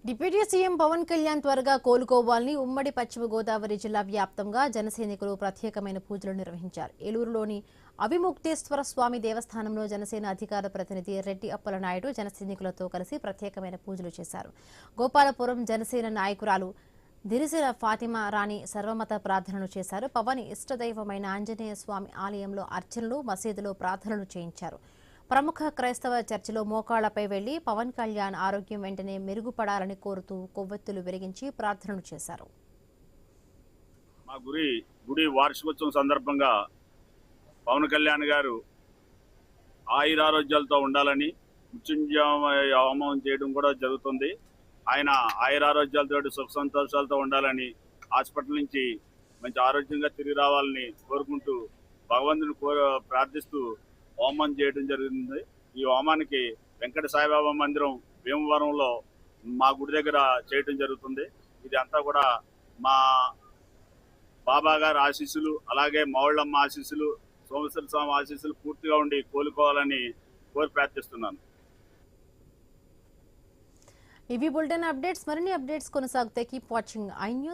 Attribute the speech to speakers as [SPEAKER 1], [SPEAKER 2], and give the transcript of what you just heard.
[SPEAKER 1] Deputy CM Pawan Kalyan త్వరగా కోలుకోవాలని ఉమ్మడి పశ్చిమ గోదావరి జిల్లా వ్యాప్తంగా జనసైనికులు ప్రత్యేకమైన పూజలు నిర్వహించారు. ఏలూరులోని అవిముక్తేశ్వర స్వామి దేవస్థానంలో జనసేన అధికార ప్రతినిధి రెడ్డి అప్పలనాయుడు జనసైనికులతో కలిసి ప్రత్యేకమైన పూజలు చేశారు. గోపాలపురం జనసేన నాయకురాలు దిరిసిర ఫాతిమా రాణి సర్వమత ప్రార్థనలు చేశారు. పవన్ ఇష్టదైవమైన ఆంజనేయ స్వామి ఆలయంలో అర్చనలు, మసీదులో ప్రార్థనలు చేయించారు. ప్రముఖ క్రైస్తవ చర్చిలో మోకాళ్లపై వెళ్లి పవన్ కళ్యాణ్ ఆరోగ్యం వెంటనే మెరుగుపడాలని కోరుతూ కొవ్వొత్తులు వెలిగించి ప్రార్థనలు చేశారు.
[SPEAKER 2] మా గుడి వార్షికోత్సవం సందర్భంగా పవన్ కళ్యాణ్ గారు ఆయురారోగ్యాలతో ఉండాలని మృత్యుంజయ హోమం చేయడం కూడా జరుగుతుంది. ఆయన ఆయురారోగ్యాలతో సుఖ సంతోషాలతో ఉండాలని, హాస్పిటల్ నుంచి మంచి ఆరోగ్యంగా తిరిగి రావాలని కోరుకుంటూ భగవంతుని ప్రార్థిస్తూ హోమం చేయడం జరుగుతుంది. ఈ హోమానికి వెంకట సాయిబాబా మందిరం భీమవరంలో మా గుడి దగ్గర చేయడం జరుగుతుంది. ఇది అంతా కూడా మా బాబా గారి ఆశీస్సులు, అలాగే మావుళ్ళమ్మ ఆశీస్సులు, సోమేశ్వర స్వామి ఆశీస్సులు పూర్తిగా ఉండి కోలుకోవాలని కోరి ప్రార్థిస్తున్నాను.
[SPEAKER 1] ఇవి బులెటిన్ అప్డేట్స్. మరిన్ని అప్డేట్స్ కొనసాగుతాయి. Keep watching I news.